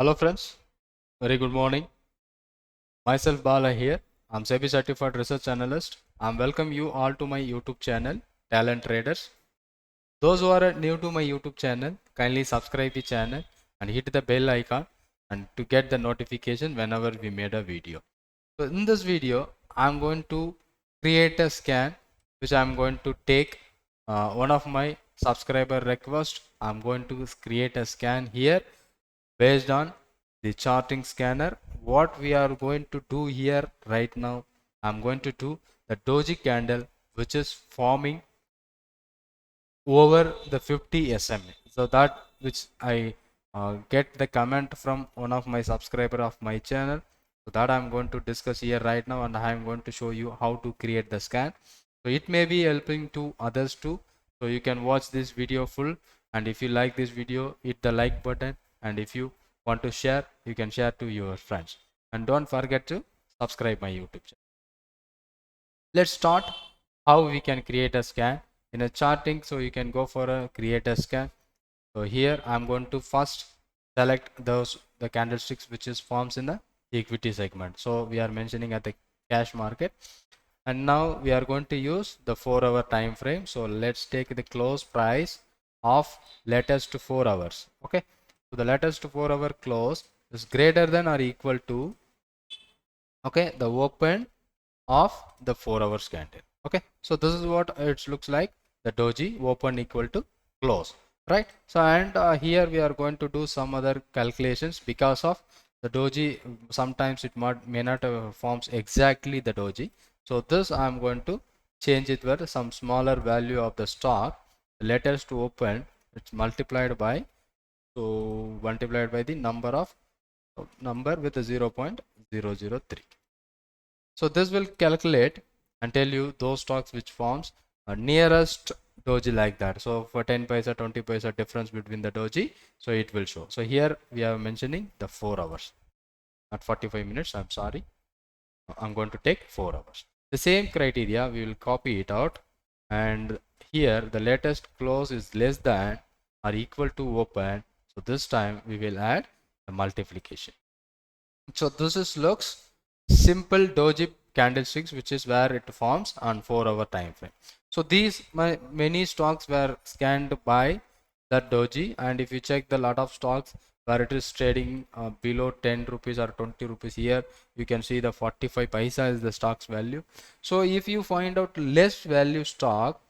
Hello friends, very good morning. Myself Bala here. I'm SEBI certified research analyst. I'm welcome you all to my YouTube channel, Talent Traders. Those who are new to my YouTube channel, kindly subscribe the channel and hit the bell icon and to get the notification whenever we made a video. So in this video, I'm going to create a scan which I'm going to take one of my subscriber request. I'm going to create a scan here based on the charting scanner. What we are going to do here right now, I'm going to do the doji candle which is forming over the 50 SMA. So that which I get the comment from one of my subscriber of my channel, so that I'm going to discuss here right now, and I'm going to show you how to create the scan. So it may be helping to others too, so you can watch this video full, and if you like this video, hit the like button, and if you want to share, you can share to your friends, and don't forget to subscribe my YouTube channel. Let's start how we can create a scan in a charting. So you can go for a create a scan. So here I'm going to first select the candlesticks which is forms in the equity segment. So we are mentioning at the cash market, and now we are going to use the 4-hour time frame. So let's take the close price of latest 4 hours. Okay, so the latest 4-hour close is greater than or equal to, okay, the open of the 4 hours candle. Okay, so this is what it looks like, the doji open equal to close, right? So and here we are going to do some other calculations because of the doji. Sometimes it may not forms exactly the doji, so this I am going to change it with some smaller value of the stock. Latest to open, it's multiplied by, so multiplied by the number with a 0.003. So this will calculate and tell you those stocks which forms nearest doji like that. So for 10 paisa, 20 paisa difference between the doji, so it will show. So here we are mentioning the 4 hours, not 45 minutes. I'm sorry. I'm going to take 4 hours. The same criteria, we will copy it out, and here the latest close is less than or equal to open. So this time we will add the multiplication. So this is looks simple doji candlesticks, which is where it forms on 4-hour time frame. So these many stocks were scanned by that doji, and if you check the lot of stocks where it is trading below 10 rupees or 20 rupees, here you can see the 45 paisa is the stock's value. So if you find out less value stock,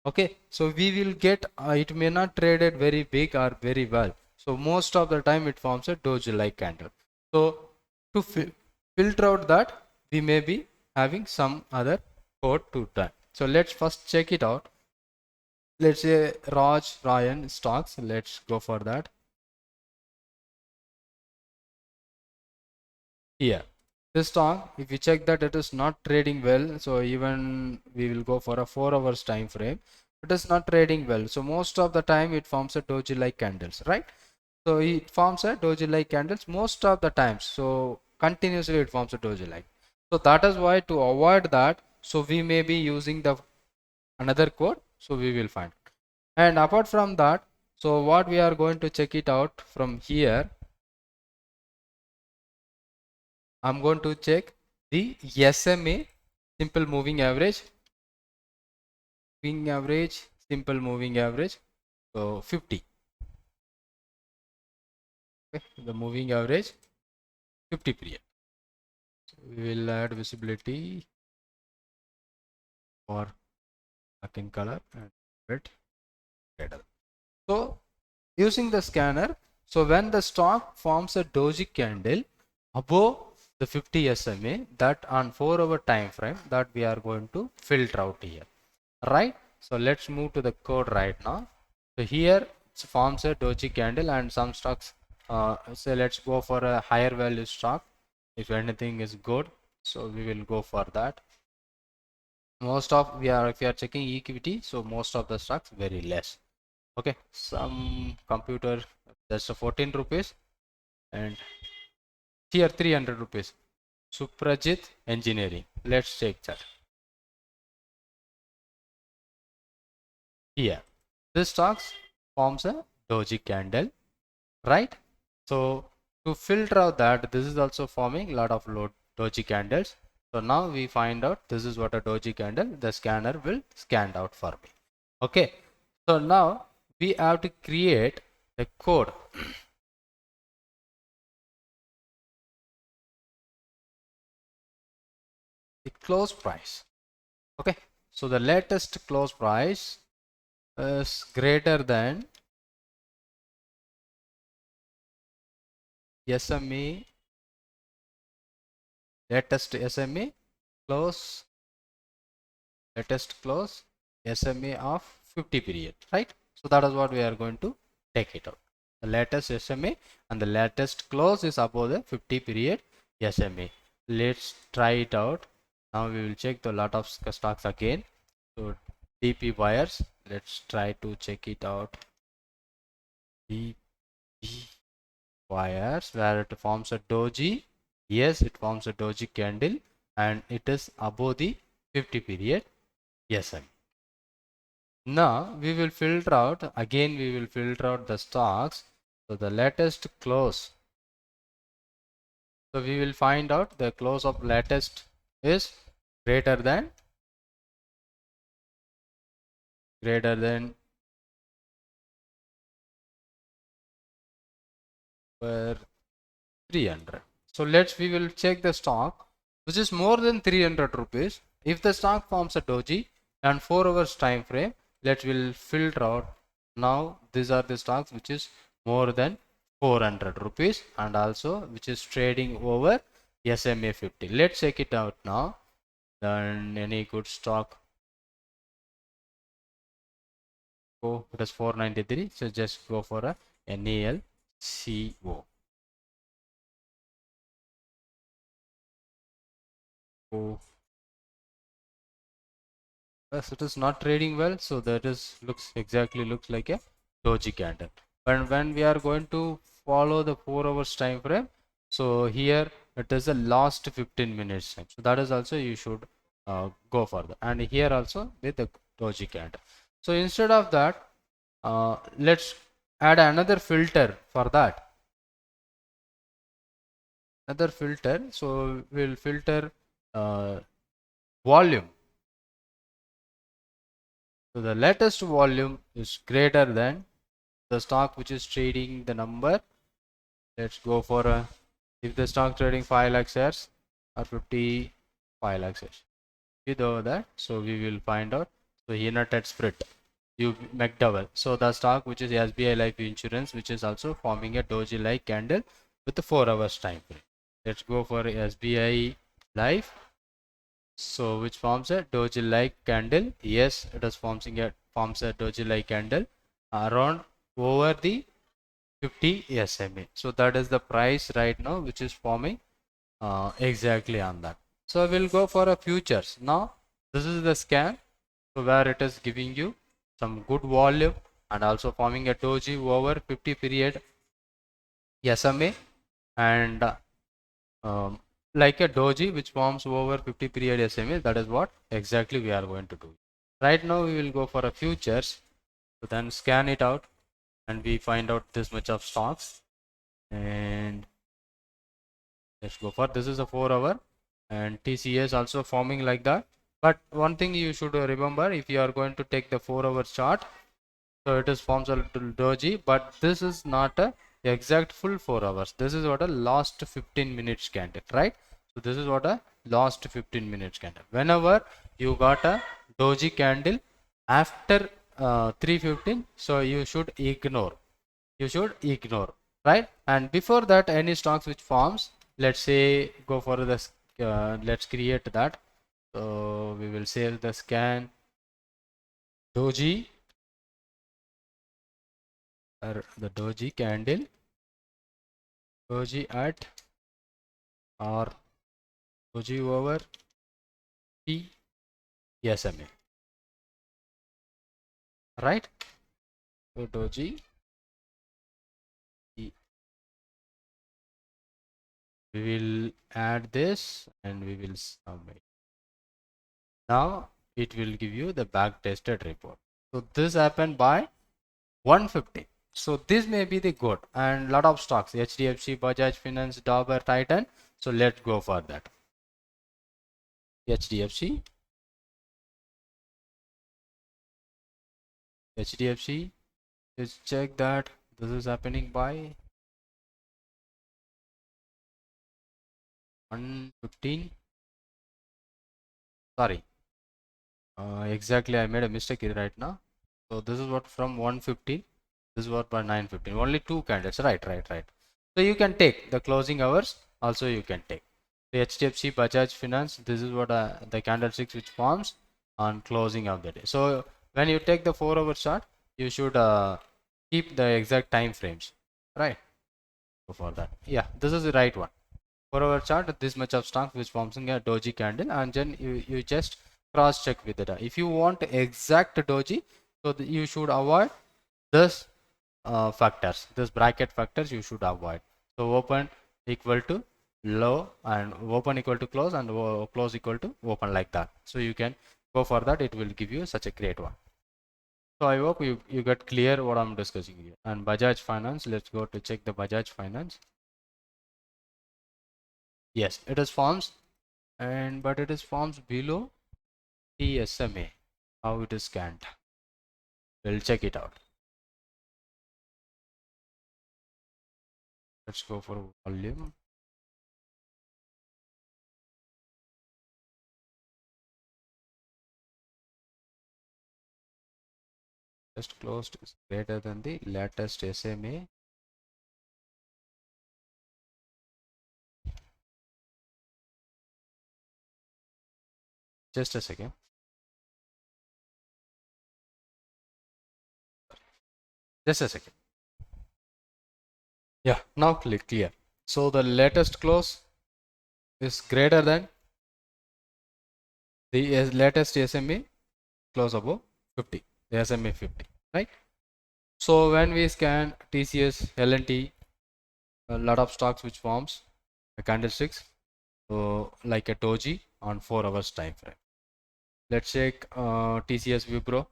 okay, so we will get it may not traded very big or very well, so most of the time it forms a doji like candle. So to filter out that, we may be having some other code to done. So let's first check it out. Let's say Ryan stocks, let's go for that. Here this stock, if you check that it is not trading well, so even we will go for a 4 hours time frame, it is not trading well, so most of the time it forms a doji like candles, right? So it forms a doji like candles most of the times, so continuously it forms a doji like. So that is why, to avoid that, so we may be using the another code, so we will find. And apart from that, so what we are going to check it out from here, I'm going to check the SMA, simple moving average, simple moving average, so 50. Okay, the moving average 50 period. So we will add visibility for black in color and red. So using the scanner, so when the stock forms a doji candle above the 50 SMA, that on 4-hour time frame, that we are going to filter out here, right? So let's move to the code right now. So here it forms a doji candle and some stocks, so let's go for a higher value stock. If anything is good, so we will go for that. Most of if we are checking equity, so most of the stocks very less. Okay, some computer, that's a 14 rupees, and here 300 rupees. Suprajit Engineering, let's check that. Here this stocks forms a doji candle, right? So To filter out that, this is also forming a lot of doji candles. So now we find out this is what a doji candle, the scanner will scan out for me. Okay, so now we have to create a code. The close price. Okay, so the latest close price is greater than SME, latest SME close, latest close SME of 50 period, right? So that is what we are going to take it out. The latest SMA and the latest close is above the 50 period SMA. Let's try it out. Now we will check the lot of stocks again. So DP buyers, let's try to check it out. DP buyers, where it forms a doji. Yes, it forms a doji candle and it is above the 50 period SMA. Now we will filter out, again we will filter out the stocks. So the latest close, so we will find out the close of latest is greater than 300. So we will check the stock which is more than 300 rupees. If the stock forms a doji and 4 hours time frame, let's will filter out. Now these are the stocks which is more than 400 rupees and also which is trading over SMA 50. Let's check it out now. Then any good stock, go, it is 493, so just go for a NALCO. Oh, yes, it is not trading well, so that is looks like a doji candle. But when we are going to follow the 4 hours time frame, so here it is the last 15 minutes time, so that is also you should go for that, and here also with the doji candle. So instead of that, let's add another filter for that. Another filter, so we'll filter volume. So the latest volume is greater than the stock which is trading the number. Let's go for a, if the stock trading 5 lakh shares or 55 lakh shares, with over that, so we will find out. So United Sprit, you McDowell, so the stock which is SBI Life Insurance, which is also forming a doji like candle with the 4 hours time frame. Let's go for SBI Life, so which forms a doji like candle. Yes, it is forms a doji like candle around over the 50 SMA. So that is the price right now which is forming exactly on that. So we'll go for a futures. Now this is the scan, so where it is giving you some good volume and also forming a doji over 50 period SMA, and like a doji which forms over 50 period SMA. That is what exactly we are going to do. Right now we will go for a futures, so then scan it out and we find out this much of stocks, and let's go for, this is a 4 hour and TCS also forming like that. But one thing you should remember, if you are going to take the 4 hour chart, so it is forms a little doji, but this is not a exact full 4 hours. This is what a last 15 minutes candle, right? So this is what a last 15 minutes candle. Whenever you got a doji candle after 3:15, so you should ignore, right? And before that, any stocks which forms, let's say go for this, let's create that. So we will save the scan doji, or the doji candle, doji at or doji over T SMA, right? So doji, we will add this and we will submit. Now it will give you the back tested report. So this happened by 150. So this may be the good, and lot of stocks, HDFC, Bajaj Finance, Dabur, Titan. So let's go for that. HDFC, let's check that this is happening by 115. Sorry, exactly, I made a mistake here right now. So this is what from 115, this is what by 915, only two candles, right. So you can take the closing hours also, you can take the HDFC, Bajaj Finance. This is what the candlesticks which forms on closing of the day. So when you take the 4-hour chart, you should keep the exact time frames, right? So for that, yeah, this is the right one. 4-hour chart, this much of stock which forms in a doji candle, and then you just cross check with it. If you want exact doji, so you should avoid this factors, this bracket factors you should avoid. So open equal to low, and open equal to close, and close equal to open, like that. So you can go for that, it will give you such a great one. So I hope you get clear what I'm discussing here. And Bajaj Finance, let's go to check the Bajaj Finance. Yes, it is forms, and but it is forms below the SMA. How it is scanned, we'll check it out. Let's go for volume. Just closed is greater than the latest SMA. Just a second. Just a second. Yeah, now click clear. So the latest close is greater than the latest SMA close above 50. The SMA 50, right? So when we scan TCS, L&T, a lot of stocks which forms a candlesticks, so like a doji on 4 hours time frame. Let's check TCS Wipro.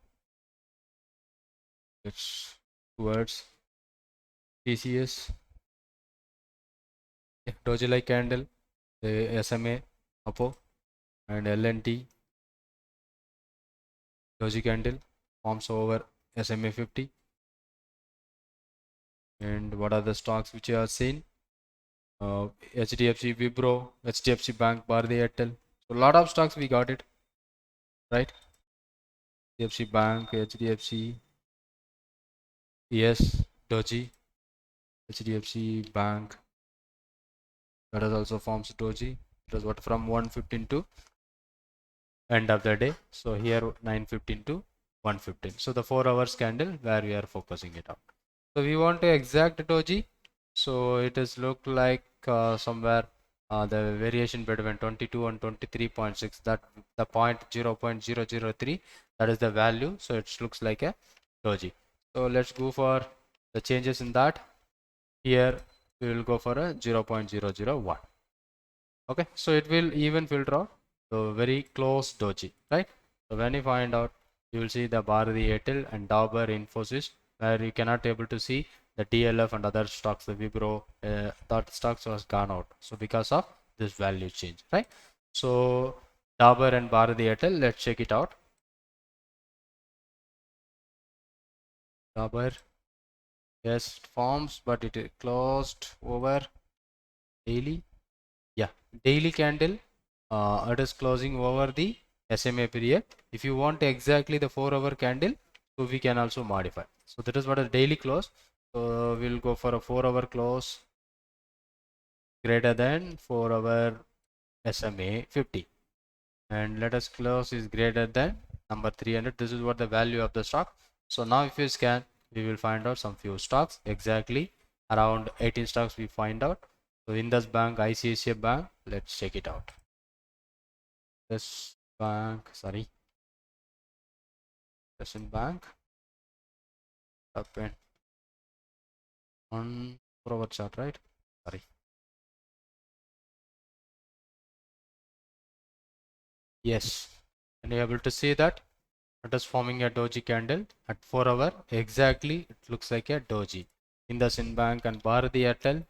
It's towards TCS, doji like candle, the SMA Apo, and L&T doji candle forms over SMA 50. And what are the stocks which you have seen? HDFC Wipro, HDFC Bank, Bharti Airtel. So a lot of stocks we got it, right? HDFC Bank, HDFC, yes, doji, HDFC Bank. That is also forms doji. It was what from 115 to end of the day. So here 9:15 to 1:15. So the 4 hours candle where we are focusing it out. So we want to exact doji. So it is look like somewhere the variation between 22 and 23.6, that the point 0.003, that is the value. So it looks like a doji. So let's go for the changes in that. Here we will go for a 0.001. Okay, so it will even filter out the very close doji, right? So when you find out, you will see the Bharti Airtel and Dabur, Infosys, where you cannot able to see the DLF and other stocks, the Wipro, that stocks was gone out. So because of this value change, right? So Dabur and Bharti Airtel, let's check it out. Dabur, yes, it forms, but it is closed over daily. Yeah, daily candle, it is closing over the SMA period. If you want exactly the 4-hour candle, so we can also modify. So that is what a daily close. So we'll go for a 4-hour close greater than 4-hour SMA 50, and let us close is greater than number 300. This is what the value of the stock. So now if you scan, we will find out some few stocks, exactly around 18 stocks we find out. So Indus Bank, ICICI Bank, let's check it out. This bank, sorry, Russian bank, open on 4-hour chart, right? Sorry. Yes, and you're able to see that it is forming a doji candle at 4 hour exactly. It looks like a doji in the Sinbank and Bharati Airtel.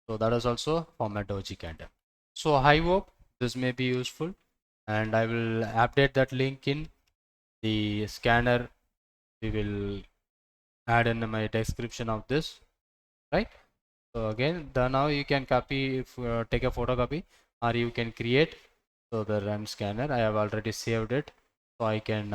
So that is also form a doji candle. So I hope this may be useful, and I will update that link in the scanner. We will add in my description of this, right? So again, now you can copy, if take a photocopy, or you can create. So the run scanner, I have already saved it, so I can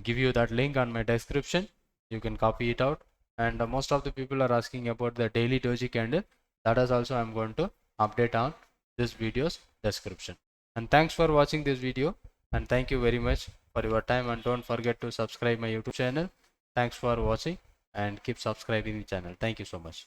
give you that link on my description. You can copy it out. And most of the people are asking about the daily doji candle. That is also I'm going to update on this video's description. And thanks for watching this video, and thank you very much for your time, and don't forget to subscribe my YouTube channel. Thanks for watching, and keep subscribing the channel. Thank you so much.